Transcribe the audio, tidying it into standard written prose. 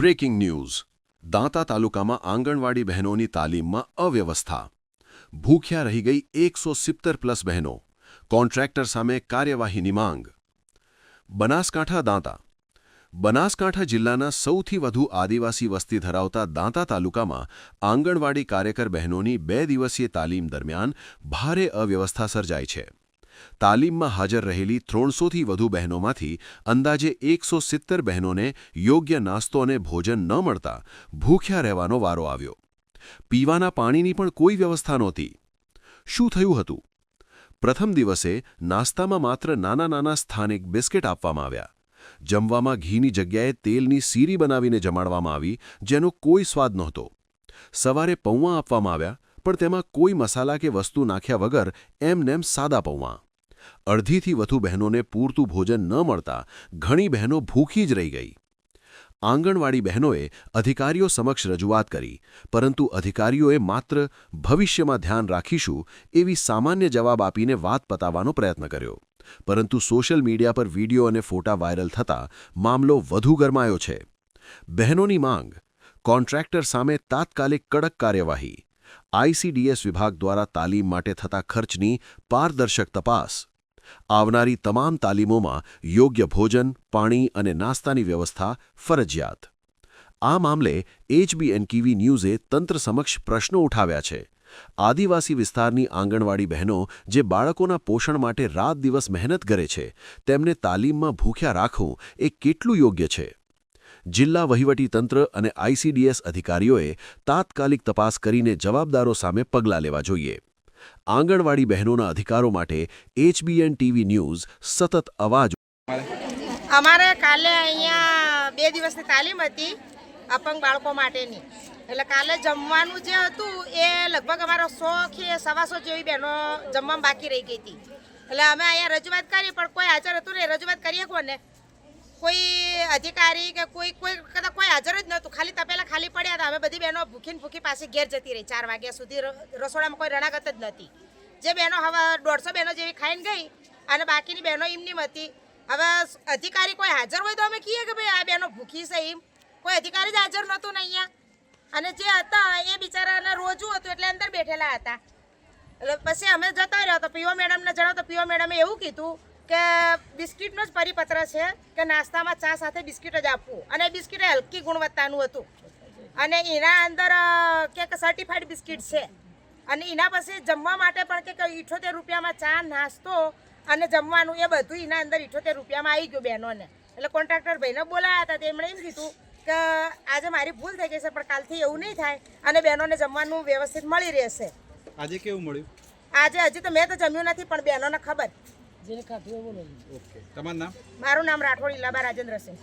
Breaking news Danta તાલુકામાં આંગણવાડી બહેનોની તાલીમમાં અવ્યવસ્થા ભૂખ્યા રહી ગઈ 170+ બહેનો કોન્ટ્રાક્ટર સામે કાર્યવાહીની માંગ બનાસકાંઠા દાંતા બનાસકાંઠા જિલ્લાના સૌથી વધુ આદિવાસી વસ્તી ધરાવતા દાંતા તાલુકામાં આંગણવાડી કાર્યકર બહેનોની 2 દિવસીય તાલીમ દરમિયાન ભારે અવ્યવસ્થા સર્જાઈ છે. તાલીમમાં હાજર રહેલી 300થી વધુ બહેનોમાંથી અંદાજે 170 બહેનોને યોગ્ય નાસ્તો અને ભોજન ન મળતા ભૂખ્યા રહેવાનો વારો આવ્યો. પીવાના પાણીની પણ કોઈ વ્યવસ્થા નહોતી. શું થયું હતું? પ્રથમ દિવસે નાસ્તામાં માત્ર નાના સ્થાનિક બિસ્કિટ આપવામાં આવ્યા. જમવામાં ઘીની જગ્યાએ તેલની સીરી બનાવીને જમાડવામાં આવી, જેનો કોઈ સ્વાદ નહોતો. સવારે પૌવા આપવામાં આવ્યા, પણ તેમાં કોઈ મસાલા કે વસ્તુ નાખ્યા વગર એમનેમ સાદા પૌવા. અડધીથી વધુ બહેનોને પૂરતું ભોજન ન મળતા ઘણી બહેનો ભૂખી જ રહી ગઈ. આંગણવાડી બહેનોએ અધિકારીઓ સમક્ષ રજૂઆત કરી, પરંતુ અધિકારીઓએ માત્ર ભવિષ્યમાં ધ્યાન રાખીશું એવી સામાન્ય જવાબ આપીને વાત પતાવવાનો પ્રયત્ન કર્યો. પરંતુ સોશિયલ મીડિયા પર વિડીયો અને ફોટા વાયરલ થતાં મામલો વધુ ગરમાયો છે. બહેનોની માંગ: કોન્ટ્રાક્ટર સામે તાત્કાલિક કડક કાર્યવાહી, ICDS વિભાગ દ્વારા તાલીમ માટે થતા ખર્ચની પારદર્શક તપાસ, આવનારી તમામ તાલીમોમાં યોગ્ય ભોજન, પાણી અને નાસ્તાની વ્યવસ્થા ફરજિયાત. આ મામલે HBNKV ન્યૂઝે તંત્ર સમક્ષ પ્રશ્નો ઉઠાવ્યા છે. આદિવાસી વિસ્તારની આંગણવાડી બહેનો જે બાળકોના પોષણ માટે રાત દિવસ મહેનત કરે છે, તેમને તાલીમમાં ભૂખ્યા રાખવું એ કેટલું યોગ્ય છે? જિલ્લા વહીવટીતંત્ર અને ICDS અધિકારીઓએ તાત્કાલિક તપાસ કરીને જવાબદારો સામે પગલાં લેવા જોઈએ. આંગણવાડી બહેનોના અધિકારો માટે HBN TV ન્યૂઝ સતત અવાજ. અમારે કાલે અહીંયા 2 દિવસની તાલીમ હતી અપંગ બાળકો માટેની. એટલે કાલે જમવાનું જે હતું એ લગભગ અમારો 100 કે 125 જેવી બહેનો જમવામાં બાકી રહી ગઈ હતી. એટલે અમે અહીંયા રજૂઆત કરી, પણ કોઈ હાજર હતું નહીં. રજૂઆત કરીએ કોને? કોઈ અધિકારી કે કોઈ હાજર જ નહોતું. ખાલી તપેલા ખાલી પડ્યા હતા. અમે બધી બહેનો ભૂખી પાછી ઘેર જતી રહી. 4 વાગ્યા સુધી રસોડામાં કોઈ રણાગત જ નથી. જે બહેનો હવે 150 બહેનો જેવી ખાઈને ગઈ અને બાકીની બહેનો એમની હતી. હવે અધિકારી કોઈ હાજર હોય તો અમે કહીએ કે ભાઈ આ બહેનો ભૂખી છે. એમ કોઈ અધિકારી જ હાજર નહોતું ને અહીંયા. અને જે હતા એ બિચારાને રોજું હતું એટલે અંદર બેઠેલા હતા. એટલે પછી અમે જતા રહ્યા તો પીઓ મેડમને જણાવ તો પીઓ મેડમે એવું કીધું કે બિસ્કિટનો જ પરિપત્ર છે કે નાસ્તામાં ચા સાથે બિસ્કિટ જ આપવું, અને બિસ્કિટ હલકી ગુણવત્તાનું હતું અને એના અંદર કે સર્ટિફાઈડ બિસ્કિટ છે. અને એના પછી જમવા માટે પણ કે 78 રૂપિયામાં ચા, નાસ્તો અને જમવાનું એ બધું એના અંદર 78 રૂપિયામાં આવી ગયું બહેનોને. એટલે કોન્ટ્રાક્ટર ભાઈને બોલાયા હતા. તેમણે એમ કીધું કે આજે મારી ભૂલ થઈ ગઈ છે, પણ કાલથી એવું નહીં થાય અને બહેનોને જમવાનું વ્યવસ્થિત મળી રહેશે. આજે કેવું મળ્યું? આજે હજી તો મેં તો જમ્યું નથી, પણ બહેનોને ખબર. ઓકે, તમારું નામ? મારું નામ રાઠોડ ઇલાબા રાજેન્દ્રસિંહ.